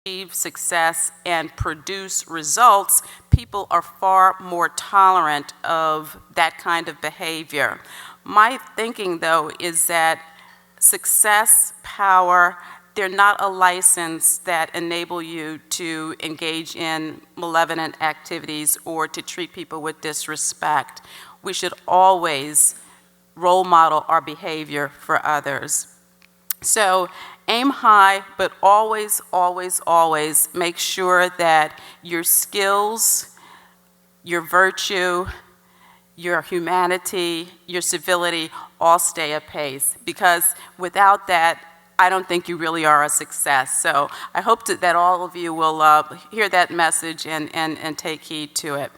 achieve success and produce results, people are far more tolerant of that kind of behavior. My thinking, though, is that success, power, they're not a license that enable you to engage in malevolent activities or to treat people with disrespect. We should always role model our behavior for others. So aim high, but always, always, always make sure that your skills, your virtue, your humanity, your civility all stay apace, because without that, I don't think you really are a success. So I hope that all of you will hear that message and take heed to it.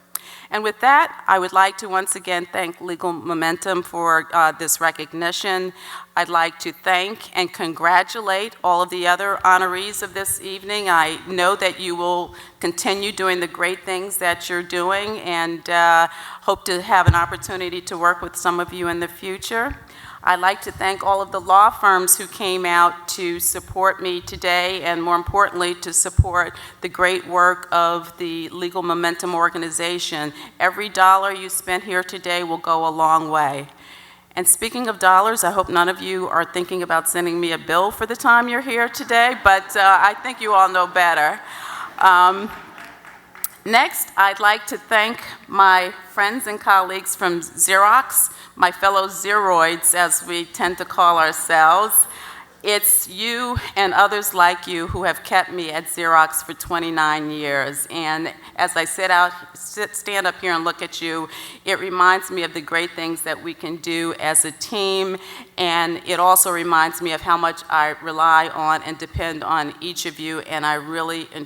And with that, I would like to once again thank Legal Momentum for this recognition. I'd like to thank and congratulate all of the other honorees of this evening. I know that you will continue doing the great things that you're doing, and hope to have an opportunity to work with some of you in the future. I'd like to thank all of the law firms who came out to support me today, and more importantly, to support the great work of the Legal Momentum organization. Every dollar you spent here today will go a long way. And speaking of dollars, I hope none of you are thinking about sending me a bill for the time you're here today, but I think you all know better. Next, I'd like to thank my friends and colleagues from Xerox, my fellow Xeroids, as we tend to call ourselves. It's you and others like you who have kept me at Xerox for 29 years. And as I stand up here and look at you, it reminds me of the great things that we can do as a team. And it also reminds me of how much I rely on and depend on each of you. And I really and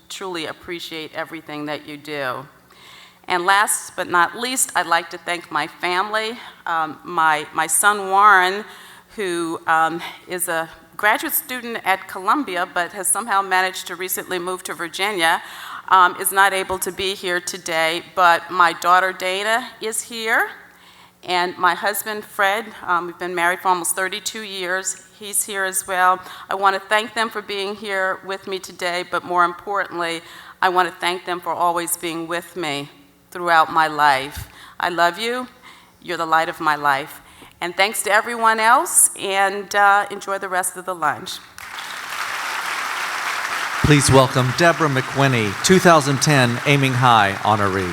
truly appreciate everything that you do. And last but not least, I'd like to thank my family, my son Warren, who is a graduate student at Columbia, but has somehow managed to recently move to Virginia, is not able to be here today, but my daughter Dana is here, and my husband Fred, we've been married for almost 32 years, he's here as well. I want to thank them for being here with me today, but more importantly, I want to thank them for always being with me throughout my life. I love you, you're the light of my life. And thanks to everyone else, and enjoy the rest of the lunch. Please welcome Deborah McWhinney, 2010 Aiming High honoree.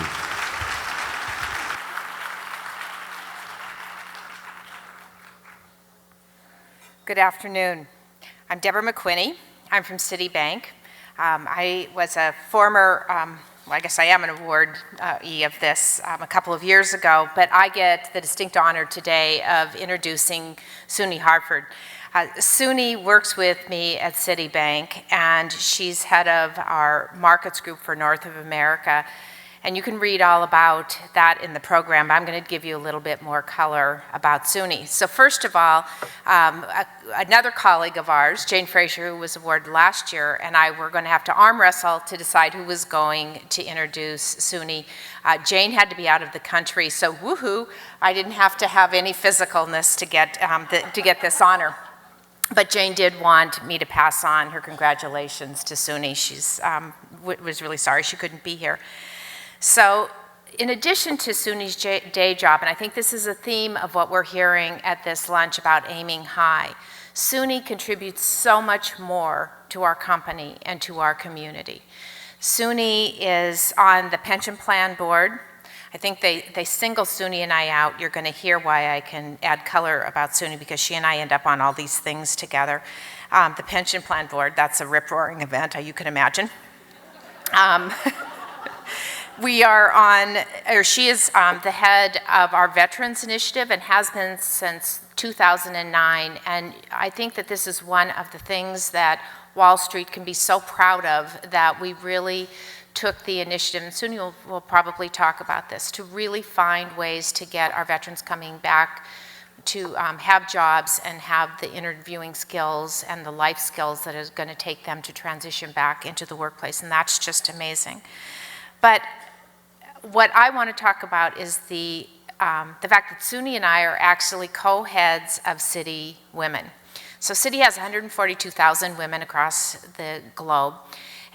Good afternoon. I'm Deborah McWhinney. I'm from Citibank. I was a former well, I guess I am an awardee of this a couple of years ago, but I get the distinct honor today of introducing Suni Harford. Suni works with me at Citibank, and she's head of our markets group for North of America. And you can read all about that in the program, but I'm going to give you a little bit more color about Suni. So first of all, another colleague of ours, Jane Fraser, who was awarded last year, and I were going to have to arm wrestle to decide who was going to introduce Suni. Jane had to be out of the country, so woohoo, I didn't have to have any physicalness to get this honor. But Jane did want me to pass on her congratulations to Suni. She's was really sorry she couldn't be here. So in addition to Suni's day job, and I think this is a theme of what we're hearing at this lunch about aiming high, Suni contributes so much more to our company and to our community. Suni is on the pension plan board. I think they single Suni and I out. You're going to hear why I can add color about Suni, because she and I end up on all these things together. The pension plan board, that's a rip-roaring event, you can imagine. We are on, or she is the head of our Veterans Initiative and has been since 2009. And I think that this is one of the things that Wall Street can be so proud of, that we really took the initiative, and Suni will probably talk about this, to really find ways to get our veterans coming back to have jobs and have the interviewing skills and the life skills that is going to take them to transition back into the workplace. And that's just amazing. But what I want to talk about is the fact that Suni and I are actually co-heads of Citi Women. So Citi has 142,000 women across the globe.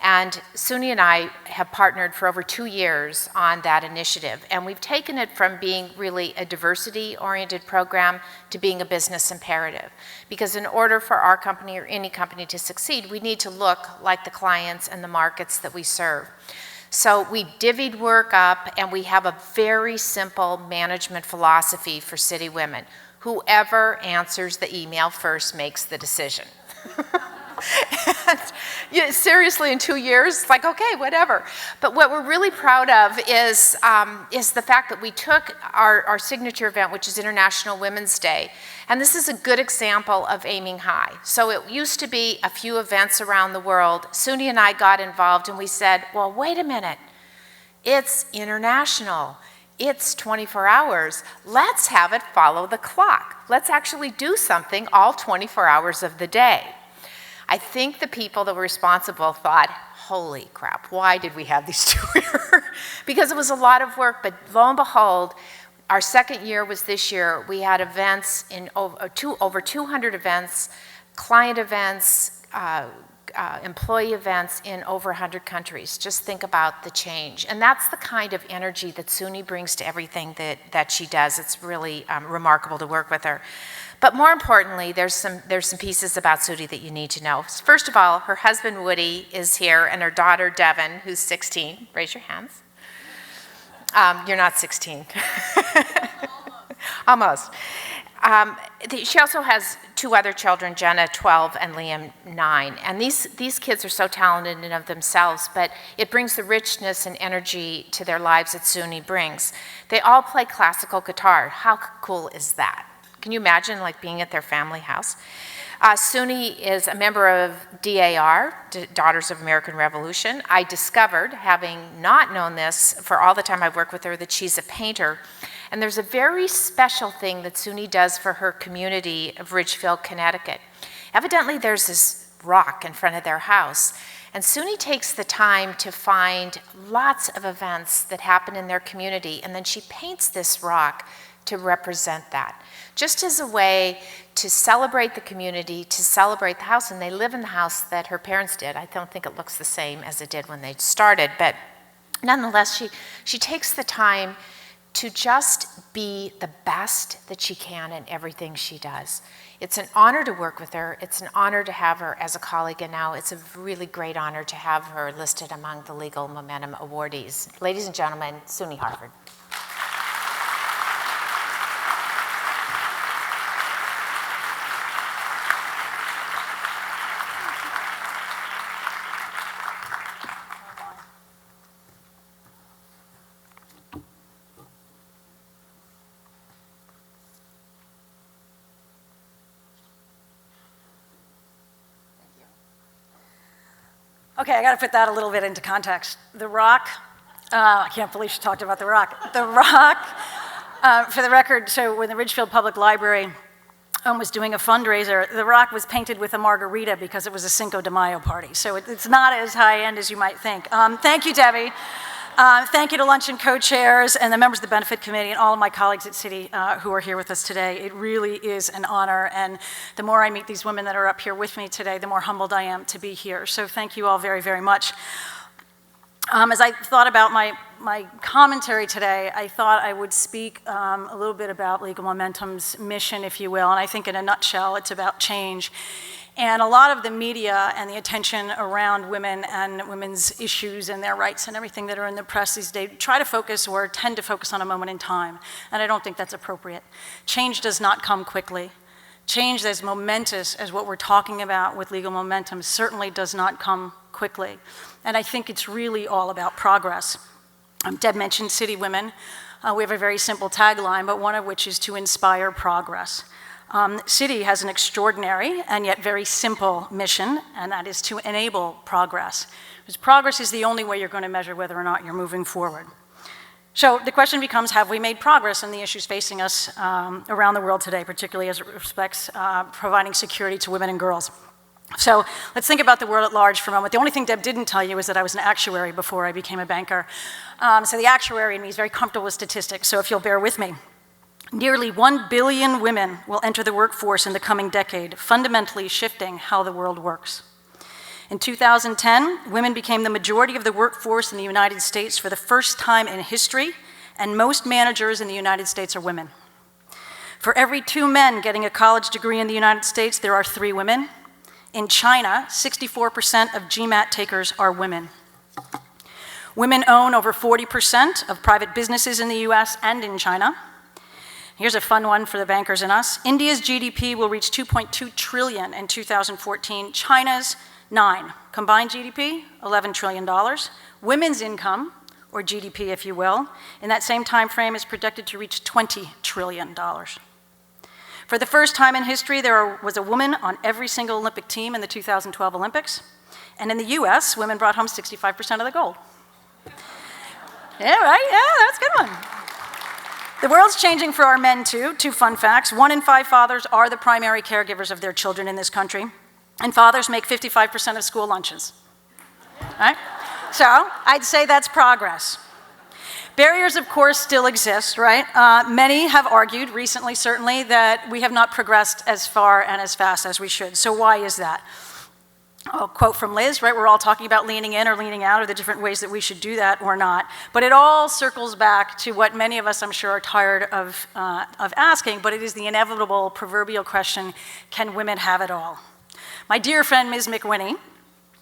And Suni and I have partnered for over 2 years on that initiative. And we've taken it from being really a diversity-oriented program to being a business imperative. Because in order for our company or any company to succeed, we need to look like the clients and the markets that we serve. So we divvied work up, and we have a very simple management philosophy for Citi women. Whoever answers the email first makes the decision. And, seriously, in 2 years, it's like, okay, whatever. But what we're really proud of is the fact that we took our signature event, which is International Women's Day, and this is a good example of aiming high. So it used to be a few events around the world. Suni and I got involved, and we said, well, wait a minute. It's international. It's 24 hours. Let's have it follow the clock. Let's actually do something all 24 hours of the day. I think the people that were responsible thought, holy crap, why did we have these two here? Because it was a lot of work, but lo and behold, our second year was this year. We had events in over 200 events, client events, employee events in over 100 countries. Just think about the change. And that's the kind of energy that Suni brings to everything that she does. It's really remarkable to work with her. But more importantly, there's some pieces about Suni that you need to know. First of all, her husband Woody is here, and her daughter Devin, who's 16. Raise your hands. You're not 16. Almost. She also has 2 other children, Jenna, 12, and Liam, 9. And these kids are so talented in and of themselves, but it brings the richness and energy to their lives that Suni brings. They all play classical guitar. How cool is that? Can you imagine like being at their family house? Suni is a member of DAR, Daughters of American Revolution. I discovered, having not known this for all the time I've worked with her, that she's a painter. And there's a very special thing that Suni does for her community of Ridgefield, Connecticut. Evidently, there's this rock in front of their house. And Suni takes the time to find lots of events that happen in their community, and then she paints this rock to represent that. Just as a way to celebrate the community, to celebrate the house, and they live in the house that her parents did. I don't think it looks the same as it did when they started, but nonetheless, she takes the time to just be the best that she can in everything she does. It's an honor to work with her. It's an honor to have her as a colleague, and now it's a really great honor to have her listed among the Legal Momentum awardees. Ladies and gentlemen, Suni Harford. Okay, I got to put that a little bit into context. The Rock, I can't believe she talked about The Rock. The Rock, for the record, so when the Ridgefield Public Library was doing a fundraiser, The Rock was painted with a margarita because it was a Cinco de Mayo party. So it's not as high-end as you might think. Thank you, Debbie. Thank you to Luncheon co-chairs and the members of the Benefit Committee and all of my colleagues at Citi who are here with us today. It really is an honor, and the more I meet these women that are up here with me today, the more humbled I am to be here. So thank you all very, very much. As I thought about my commentary today, I thought I would speak a little bit about Legal Momentum's mission, if you will, and I think in a nutshell, it's about change. And a lot of the media and the attention around women and women's issues and their rights and everything that are in the press these days try to focus or tend to focus on a moment in time, and I don't think that's appropriate. Change does not come quickly. Change as momentous as what we're talking about with Legal Momentum certainly does not come quickly. And I think it's really all about progress. Deb mentioned Citi Women. We have a very simple tagline, but one of which is to inspire progress. Citi has an extraordinary and yet very simple mission, and that is to enable progress. Because progress is the only way you're going to measure whether or not you're moving forward. So the question becomes, have we made progress on the issues facing us around the world today, particularly as it respects providing security to women and girls? So let's think about the world at large for a moment. The only thing Deb didn't tell you is that I was an actuary before I became a banker. So the actuary in me is very comfortable with statistics, so if you'll bear with me. Nearly 1 billion women will enter the workforce in the coming decade, fundamentally shifting how the world works. In 2010, women became the majority of the workforce in the United States for the first time in history, and most managers in the United States are women. For every 2 men getting a college degree in the United States, there are 3 women. In China, 64% of GMAT takers are women. Women own over 40% of private businesses in the US and in China. Here's a fun one for the bankers in us. India's GDP will reach 2.2 trillion in 2014. China's 9. Combined GDP, $11 trillion. Women's income, or GDP if you will, in that same time frame is projected to reach $20 trillion. For the first time in history, there was a woman on every single Olympic team in the 2012 Olympics. And in the US, women brought home 65% of the gold. Yeah, right? Yeah, that's a good one. The world's changing for our men, too. 2 fun facts. 1 in 5 fathers are the primary caregivers of their children in this country, and fathers make 55% of school lunches. Right? So I'd say that's progress. Barriers, of course, still exist, right? Many have argued recently, certainly, that we have not progressed as far and as fast as we should. So why is that? I'll quote from Liz, right? We're all talking about leaning in or leaning out, or the different ways that we should do that or not. But it all circles back to what many of us, I'm sure, are tired of asking, but it is the inevitable proverbial question, can women have it all? My dear friend, Ms. McWhinney,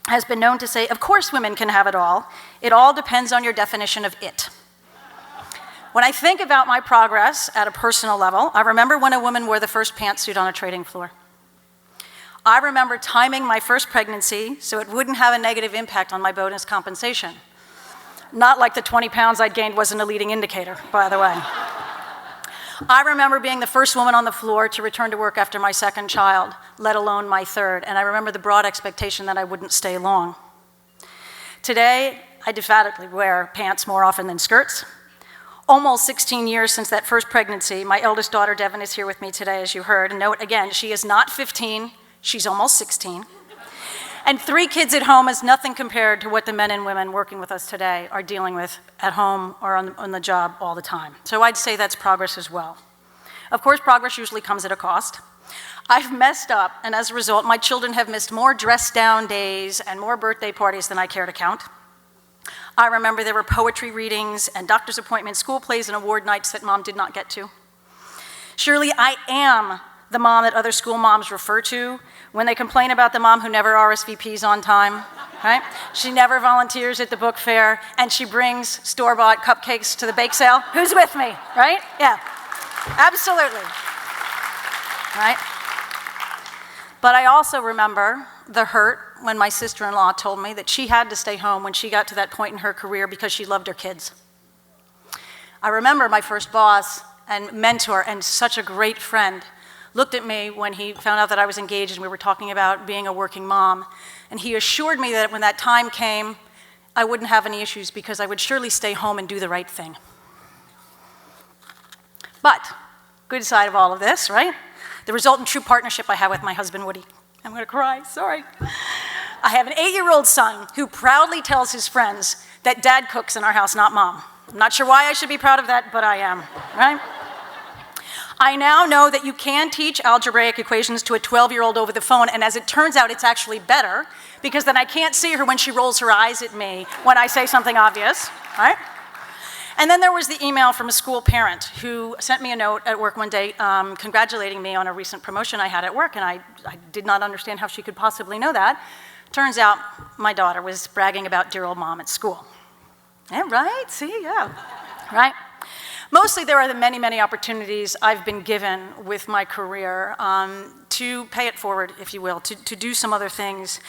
has been known to say, of course women can have it all. It all depends on your definition of it. When I think about my progress at a personal level, I remember when a woman wore the first pantsuit on a trading floor. I remember timing my first pregnancy so it wouldn't have a negative impact on my bonus compensation. Not like the 20 pounds I'd gained wasn't a leading indicator, by the way. I remember being the first woman on the floor to return to work after my second child, let alone my third, and I remember the broad expectation that I wouldn't stay long. Today, I defatically wear pants more often than skirts. Almost 16 years since that first pregnancy, my eldest daughter, Devin, is here with me today, as you heard. And note, again, she is not 15, she's almost 16. And 3 kids at home is nothing compared to what the men and women working with us today are dealing with at home or on the job all the time. So I'd say that's progress as well. Of course, progress usually comes at a cost. I've messed up, and as a result, my children have missed more dress-down days and more birthday parties than I care to count. I remember there were poetry readings and doctor's appointments, school plays, and award nights that Mom did not get to. Surely I am the mom that other school moms refer to when they complain about the mom who never RSVPs on time, right? She never volunteers at the book fair, and she brings store-bought cupcakes to the bake sale. Who's with me, right? Yeah, absolutely, right? But I also remember the hurt when my sister-in-law told me that she had to stay home when she got to that point in her career because she loved her kids. I remember my first boss and mentor and such a great friend looked at me when he found out that I was engaged and we were talking about being a working mom, and he assured me that when that time came, I wouldn't have any issues because I would surely stay home and do the right thing. But, good side of all of this, right? The resultant true partnership I have with my husband, Woody. I'm gonna cry, sorry. I have an 8-year-old son who proudly tells his friends that dad cooks in our house, not mom. I'm not sure why I should be proud of that, but I am, right? I now know that you can teach algebraic equations to a 12-year-old over the phone, and as it turns out, it's actually better, because then I can't see her when she rolls her eyes at me when I say something obvious, right? And then there was the email from a school parent who sent me a note at work one day congratulating me on a recent promotion I had at work, and I did not understand how she could possibly know that. Turns out my daughter was bragging about dear old mom at school. Yeah, right? See, yeah, right? Mostly there are the many, many opportunities I've been given with my career to pay it forward, if you will, to do some other things,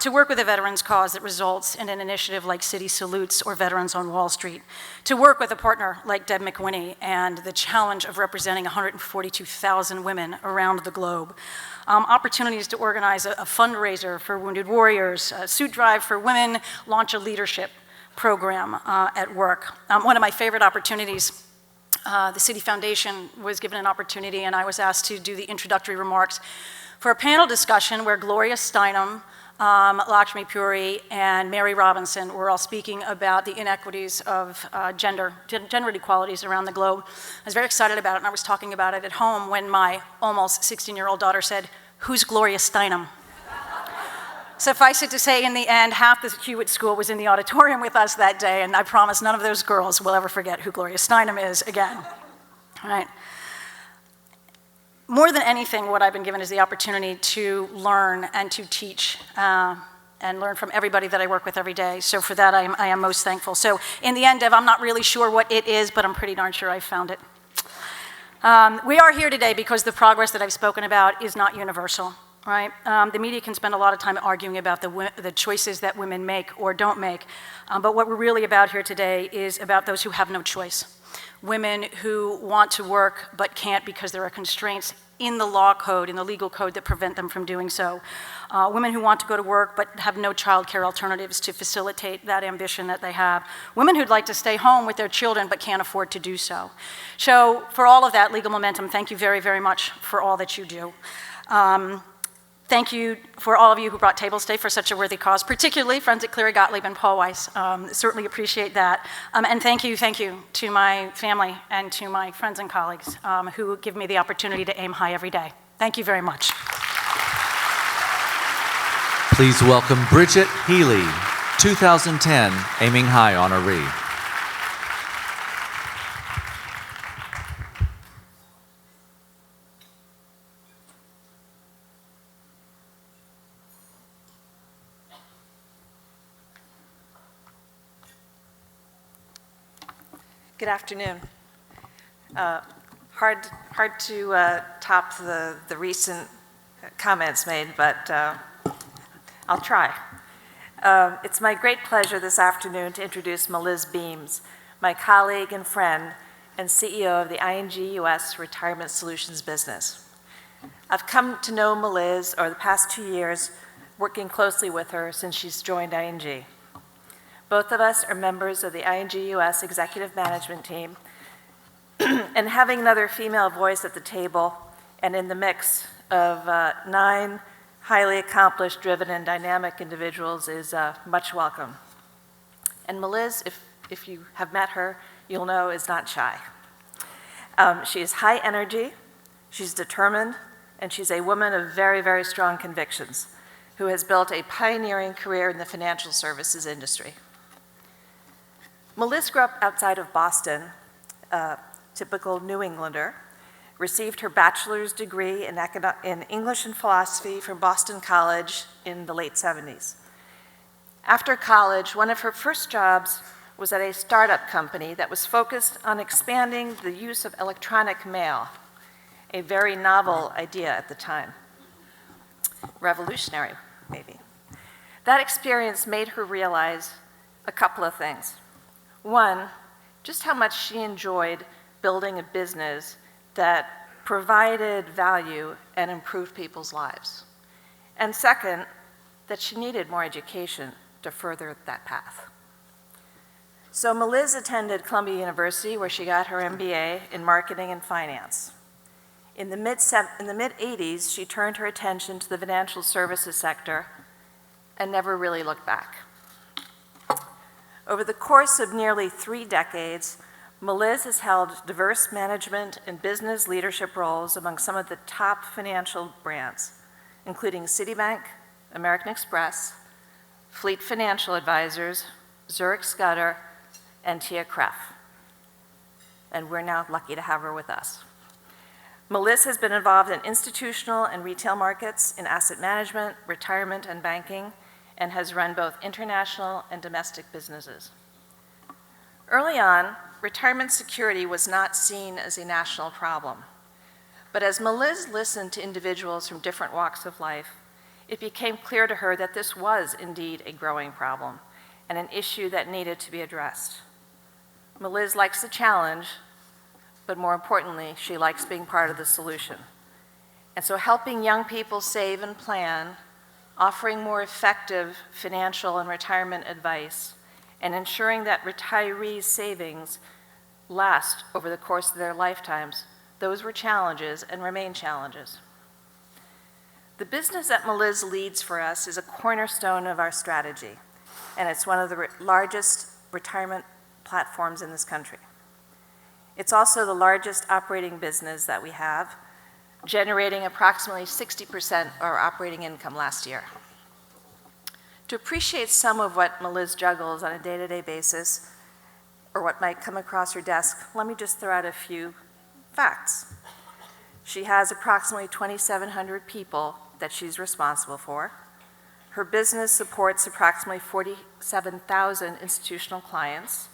to work with a veterans cause that results in an initiative like City Salutes or Veterans on Wall Street, to work with a partner like Deb McWhinney and the challenge of representing 142,000 women around the globe, opportunities to organize a fundraiser for wounded warriors, a suit drive for women, launch a leadership program at work. One of my favorite opportunities, the City Foundation was given an opportunity, and I was asked to do the introductory remarks for a panel discussion where Gloria Steinem, Lakshmi Puri, and Mary Robinson were all speaking about the inequities of gender inequalities around the globe. I was very excited about it, and I was talking about it at home when my almost 16-year-old daughter said, "Who's Gloria Steinem?" Suffice it to say, in the end, half the Hewitt School was in the auditorium with us that day, and I promise none of those girls will ever forget who Gloria Steinem is again. All right. More than anything, what I've been given is the opportunity to learn and to teach and learn from everybody that I work with every day. So for that, I am most thankful. So in the end, Dev, I'm not really sure what it is, but I'm pretty darn sure I found it. We are here today because the progress that I've spoken about is not universal. Right? The media can spend a lot of time arguing about the choices that women make or don't make, but what we're really about here today is about those who have no choice. Women who want to work but can't because there are constraints in the law code, in the legal code that prevent them from doing so. Women who want to go to work but have no childcare alternatives to facilitate that ambition that they have. Women who'd like to stay home with their children but can't afford to do so. So for all of that legal momentum, thank you very, very much for all that you do. Thank you for all of you who brought tables today for such a worthy cause, particularly friends at Cleary Gottlieb and Paul Weiss. Certainly appreciate that. And thank you to my family and to my friends and colleagues who give me the opportunity to aim high every day. Thank you very much. Please welcome Bridget Healy, 2010 Aiming High honoree. Good afternoon. Hard to top the recent comments made, but I'll try. It's my great pleasure this afternoon to introduce Miz Beams, my colleague and friend and CEO of the ING US Retirement Solutions business. I've come to know Miz over the past 2 years, working closely with her since she's joined ING. Both of us are members of the ING US Executive Management Team, and having another female voice at the table and in the mix of 9 highly accomplished, driven, and dynamic individuals is much welcome. And Miz, if you have met her, you'll know is not shy. She is high energy, she's determined, and she's a woman of very, very strong convictions who has built a pioneering career in the financial services industry. Miz grew up outside of Boston, typical New Englander, received her bachelor's degree in English and philosophy from Boston College in the late 70s. After college, one of her first jobs was at a startup company that was focused on expanding the use of electronic mail, a very novel idea at the time. Revolutionary, maybe. That experience made her realize a couple of things. One, just how much she enjoyed building a business that provided value and improved people's lives. And second, that she needed more education to further that path. So Miz attended Columbia University, where she got her MBA in marketing and finance. In the mid-80s, she turned her attention to the financial services sector and never really looked back. Over the course of nearly 3 decades, Miz has held diverse management and business leadership roles among some of the top financial brands, including Citibank, American Express, Fleet Financial Advisors, Zurich Scudder, and Tia Kreff. And we're now lucky to have her with us. Miz has been involved in institutional and retail markets, in asset management, retirement, and banking, and has run both international and domestic businesses. Early on, retirement security was not seen as a national problem. But as Miz listened to individuals from different walks of life, it became clear to her that this was indeed a growing problem and an issue that needed to be addressed. Miz likes the challenge, but more importantly, she likes being part of the solution. And so helping young people save and plan, offering more effective financial and retirement advice, and ensuring that retirees' savings last over the course of their lifetimes, those were challenges and remain challenges. The business that Meliz leads for us is a cornerstone of our strategy, and it's one of the largest retirement platforms in this country. It's also the largest operating business that we have, generating approximately 60% of our operating income last year. To appreciate some of what Meliz juggles on a day-to-day basis, or what might come across her desk, let me just throw out a few facts. She has approximately 2,700 people that she's responsible for. Her business supports approximately 47,000 institutional clients,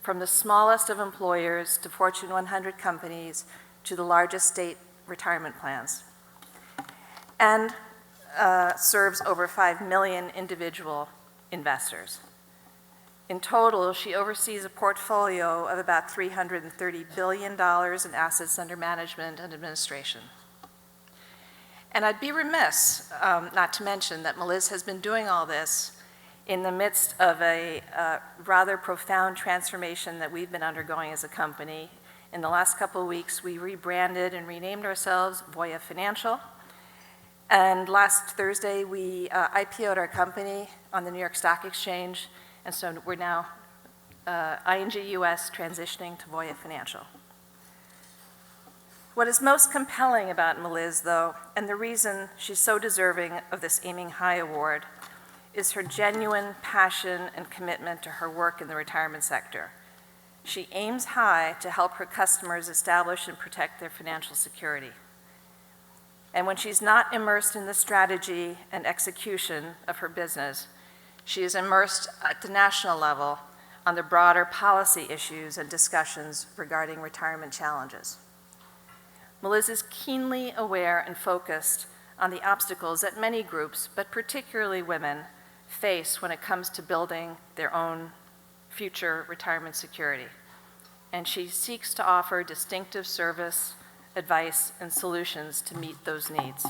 from the smallest of employers to Fortune 100 companies to the largest state retirement plans, and serves over 5 million individual investors. In total, she oversees a portfolio of about $330 billion in assets under management and administration. And I'd be remiss not to mention that Meliz has been doing all this in the midst of a rather profound transformation that we've been undergoing as a company. In the last couple of weeks, we rebranded and renamed ourselves Voya Financial. And last Thursday, we IPO'd our company on the New York Stock Exchange, and so we're now ING US transitioning to Voya Financial. What is most compelling about Meliz, though, and the reason she's so deserving of this Aiming High Award, is her genuine passion and commitment to her work in the retirement sector. She aims high to help her customers establish and protect their financial security. And when she's not immersed in the strategy and execution of her business, she is immersed at the national level on the broader policy issues and discussions regarding retirement challenges. Meliz is keenly aware and focused on the obstacles that many groups, but particularly women, face when it comes to building their own future retirement security. And she seeks to offer distinctive service, advice, and solutions to meet those needs.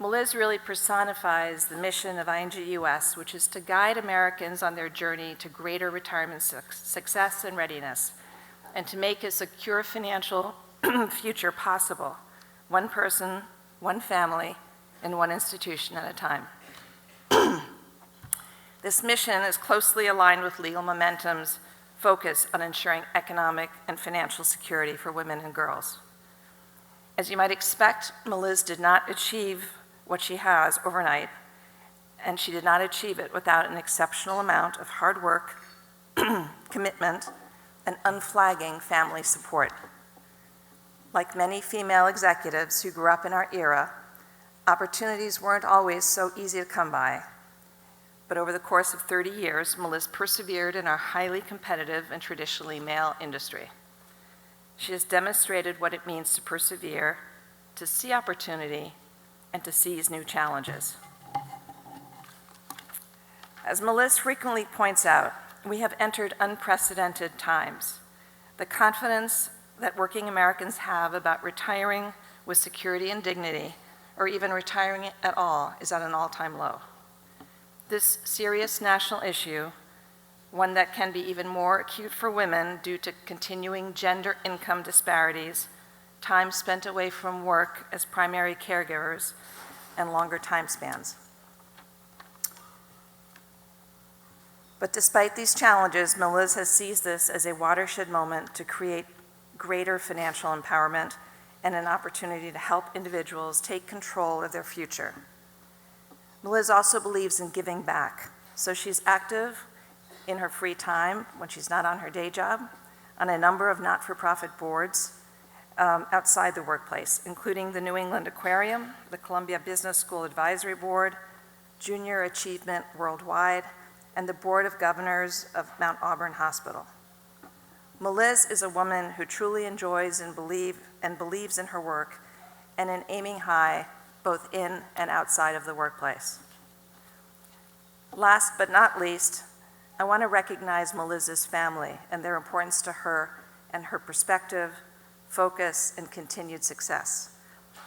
Meliz really personifies the mission of ING US, which is to guide Americans on their journey to greater retirement success and readiness, and to make a secure financial future possible, one person, one family, and one institution at a time. This mission is closely aligned with Legal Momentum's focus on ensuring economic and financial security for women and girls. As you might expect, Meliz did not achieve what she has overnight, and she did not achieve it without an exceptional amount of hard work, commitment, and unflagging family support. Like many female executives who grew up in our era, opportunities weren't always so easy to come by. But over the course of 30 years, Meliz persevered in our highly competitive and traditionally male industry. She has demonstrated what it means to persevere, to see opportunity, and to seize new challenges. As Meliz frequently points out, we have entered unprecedented times. The confidence that working Americans have about retiring with security and dignity, or even retiring at all, is at an all-time low. This serious national issue, one that can be even more acute for women due to continuing gender income disparities, time spent away from work as primary caregivers, and longer time spans. But despite these challenges, Meliz has seized this as a watershed moment to create greater financial empowerment and an opportunity to help individuals take control of their future. Meliz also believes in giving back, so she's active in her free time when she's not on her day job on a number of not-for-profit boards outside the workplace, including the New England Aquarium, the Columbia Business School Advisory Board, Junior Achievement Worldwide, and the Board of Governors of Mount Auburn Hospital. Meliz is a woman who truly enjoys and believes in her work and in aiming high, both in and outside of the workplace. Last but not least, I want to recognize Meliz's family and their importance to her and her perspective, focus, and continued success.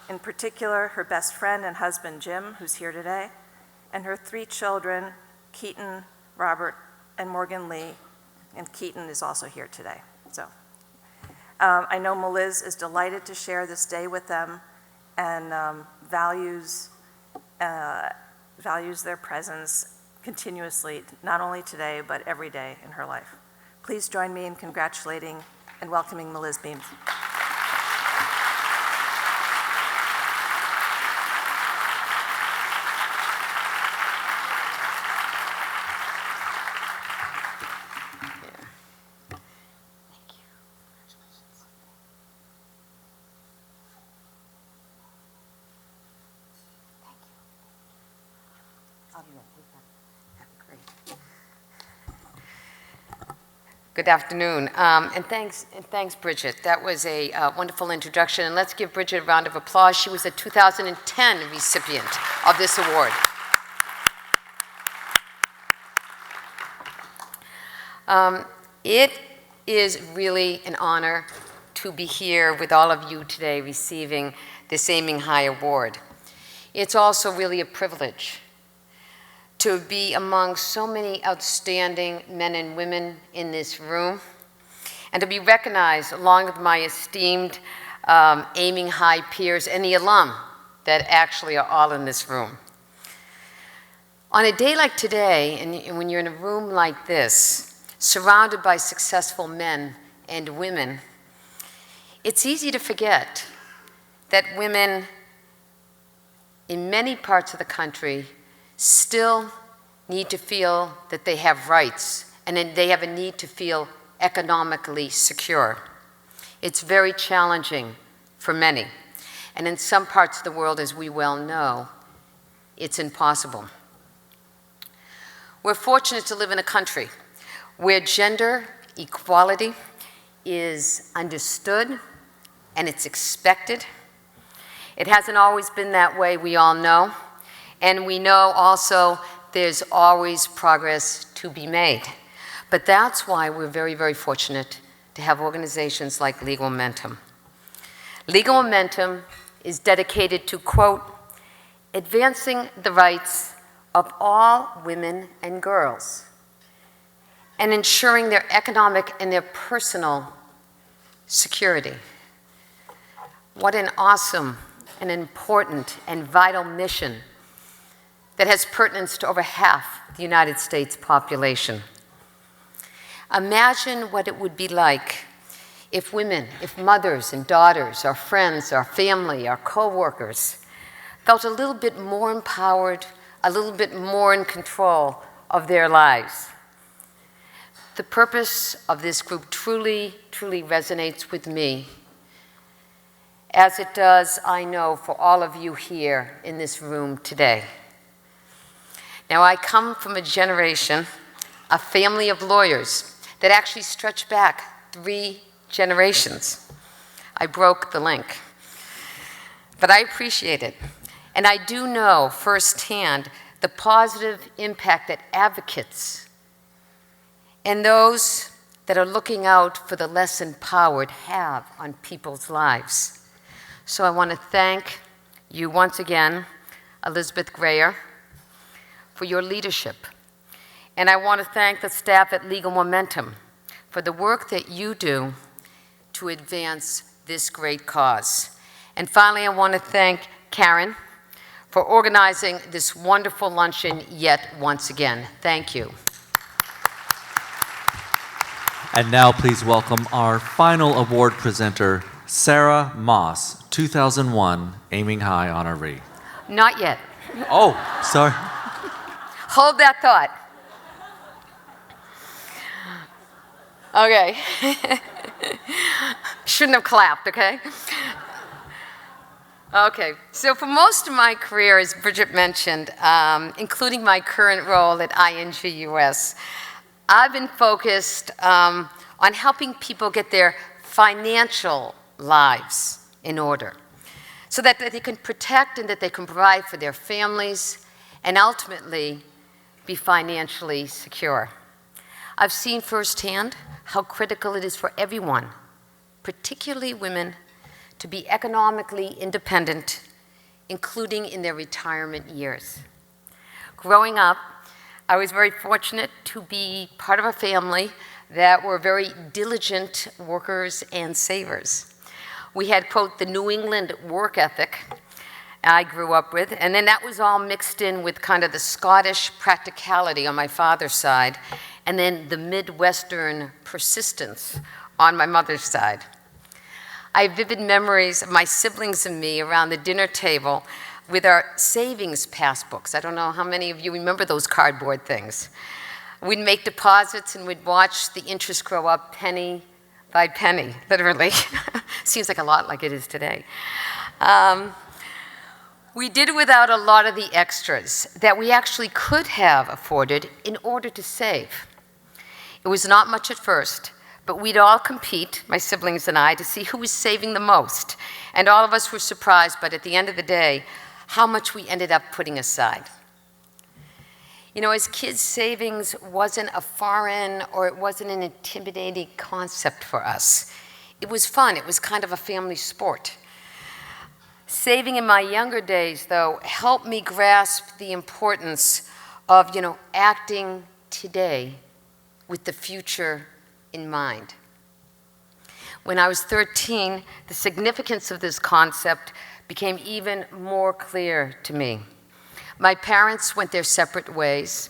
In particular, her best friend and husband, Jim, who's here today, and her 3 children, Keaton, Robert, and Morgan Lee, and Keaton is also here today. So I know Meliz is delighted to share this day with them and values their presence continuously, not only today, but every day in her life. Please join me in congratulating and welcoming Miz Beams. Good afternoon, and thanks, Bridget. That was a wonderful introduction, and let's give Bridget a round of applause. She was a 2010 recipient of this award. It is really an honor to be here with all of you today receiving this Aiming High Award. It's also really a privilege to be among so many outstanding men and women in this room, and to be recognized along with my esteemed Aiming High peers and the alum that actually are all in this room. On a day like today, and when you're in a room like this, surrounded by successful men and women, it's easy to forget that women in many parts of the country still need to feel that they have rights, and then they have a need to feel economically secure. It's very challenging for many, and in some parts of the world, as we well know, it's impossible. We're fortunate to live in a country where gender equality is understood and it's expected. It hasn't always been that way, we all know. And we know also there's always progress to be made. But that's why we're very, very fortunate to have organizations like Legal Momentum. Legal Momentum is dedicated to, quote, advancing the rights of all women and girls and ensuring their economic and their personal security. What an awesome and important and vital mission that has pertinence to over half the United States population. Imagine what it would be like if women, if mothers and daughters, our friends, our family, our co-workers felt a little bit more empowered, a little bit more in control of their lives. The purpose of this group truly, truly resonates with me, as it does, I know, for all of you here in this room today. Now, I come from a generation, a family of lawyers that actually stretch back 3 generations. I broke the link, but I appreciate it. And I do know firsthand the positive impact that advocates and those that are looking out for the less empowered have on people's lives. So I want to thank you once again, Elizabeth Grayer, for your leadership. And I want to thank the staff at Legal Momentum for the work that you do to advance this great cause. And finally, I want to thank Karen for organizing this wonderful luncheon yet once again. Thank you. And now please welcome our final award presenter, Sarah Moss, 2001 Aiming High honoree. Not yet. Oh, sorry. Hold that thought. Okay. Shouldn't have clapped, okay? Okay, so for most of my career, as Bridget mentioned, including my current role at ING US, I've been focused on helping people get their financial lives in order so that they can protect and that they can provide for their families and ultimately be financially secure. I've seen firsthand how critical it is for everyone, particularly women, to be economically independent, including in their retirement years. Growing up, I was very fortunate to be part of a family that were very diligent workers and savers. We had, quote, the New England work ethic I grew up with, and then that was all mixed in with kind of the Scottish practicality on my father's side, and then the Midwestern persistence on my mother's side. I have vivid memories of my siblings and me around the dinner table with our savings passbooks. I don't know how many of you remember those cardboard things. We'd make deposits and we'd watch the interest grow up penny by penny, literally. Seems like a lot like it is today. We did without a lot of the extras that we actually could have afforded in order to save. It was not much at first, but we'd all compete, my siblings and I, to see who was saving the most. And all of us were surprised, but at the end of the day, how much we ended up putting aside. You know, as kids, savings wasn't a foreign or it wasn't an intimidating concept for us. It was fun. It was kind of a family sport. Saving in my younger days, though, helped me grasp the importance of, acting today with the future in mind. When I was 13, the significance of this concept became even more clear to me. My parents went their separate ways.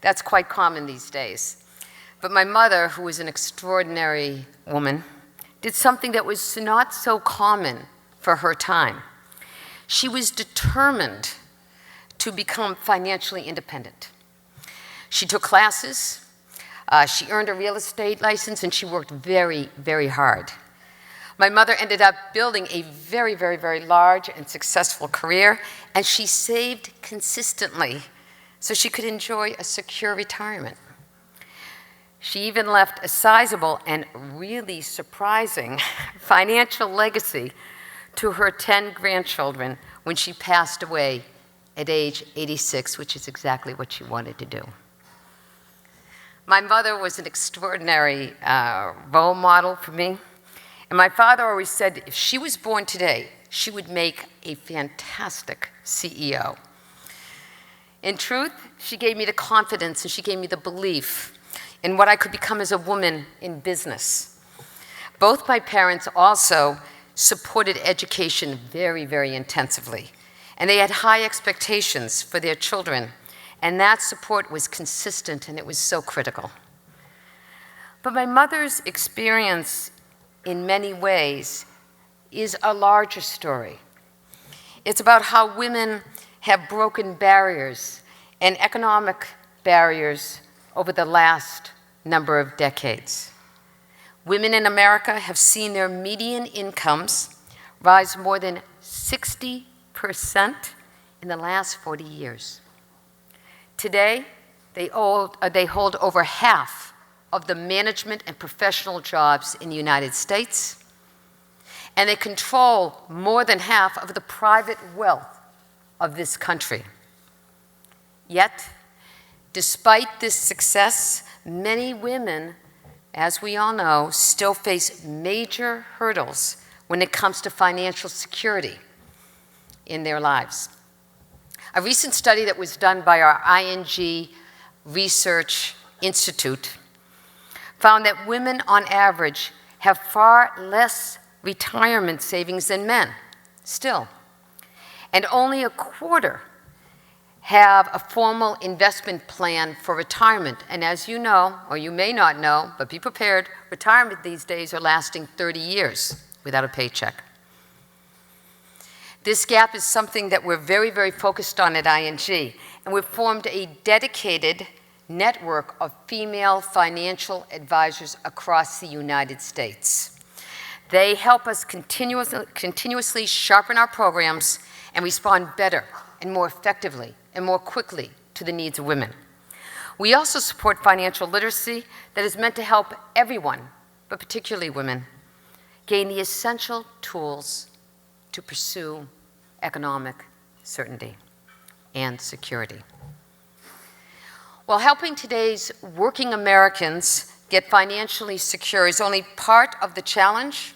That's quite common these days. But my mother, who was an extraordinary woman, did something that was not so common for her time. She was determined to become financially independent. She took classes, she earned a real estate license, and she worked very, very hard. My mother ended up building a very, very, very large and successful career, and she saved consistently so she could enjoy a secure retirement. She even left a sizable and really surprising financial legacy to her 10 grandchildren when she passed away at age 86, which is exactly what she wanted to do. My mother was an extraordinary role model for me. And my father always said if she was born today, she would make a fantastic CEO. In truth, she gave me the confidence and she gave me the belief in what I could become as a woman in business. Both my parents also supported education very, very intensively. And they had high expectations for their children. And that support was consistent and it was so critical. But my mother's experience in many ways is a larger story. It's about how women have broken barriers and economic barriers over the last number of decades. Women in America have seen their median incomes rise more than 60% in the last 40 years. Today, they hold over half of the management and professional jobs in the United States, and they control more than half of the private wealth of this country. Yet, despite this success, many women, as we all know, still face major hurdles when it comes to financial security in their lives. A recent study that was done by our ING Research Institute found that women on average have far less retirement savings than men, still. And only a quarter have a formal investment plan for retirement. And as you know, or you may not know, but be prepared, retirement these days are lasting 30 years without a paycheck. This gap is something that we're very, very focused on at ING, and we've formed a dedicated network of female financial advisors across the United States. They help us continuously sharpen our programs and respond better and more effectively and more quickly to the needs of women. We also support financial literacy that is meant to help everyone, but particularly women, gain the essential tools to pursue economic certainty and security. While helping today's working Americans get financially secure is only part of the challenge,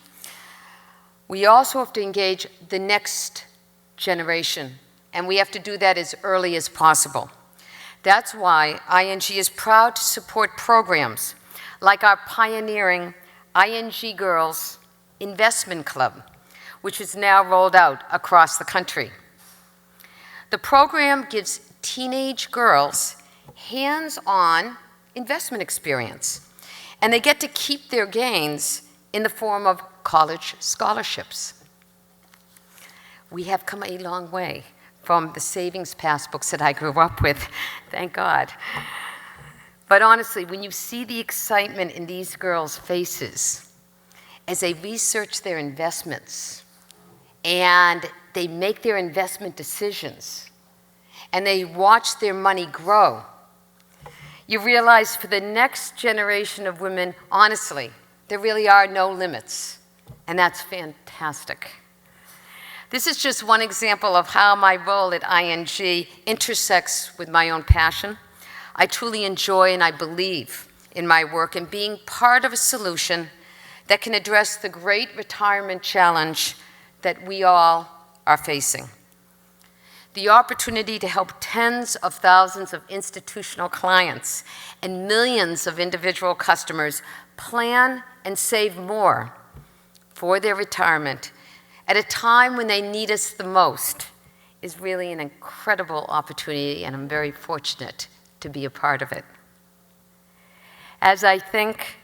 we also have to engage the next generation, and we have to do that as early as possible. That's why ING is proud to support programs like our pioneering ING Girls Investment Club, which is now rolled out across the country. The program gives teenage girls hands-on investment experience, and they get to keep their gains in the form of college scholarships. We have come a long way from the savings passbooks that I grew up with, thank God. But honestly, when you see the excitement in these girls' faces as they research their investments and they make their investment decisions and they watch their money grow, you realize for the next generation of women, honestly, there really are no limits, and that's fantastic. This is just one example of how my role at ING intersects with my own passion. I truly enjoy and I believe in my work and being part of a solution that can address the great retirement challenge that we all are facing. The opportunity to help tens of thousands of institutional clients and millions of individual customers plan and save more for their retirement at a time when they need us the most is really an incredible opportunity, and I'm very fortunate to be a part of it. As I think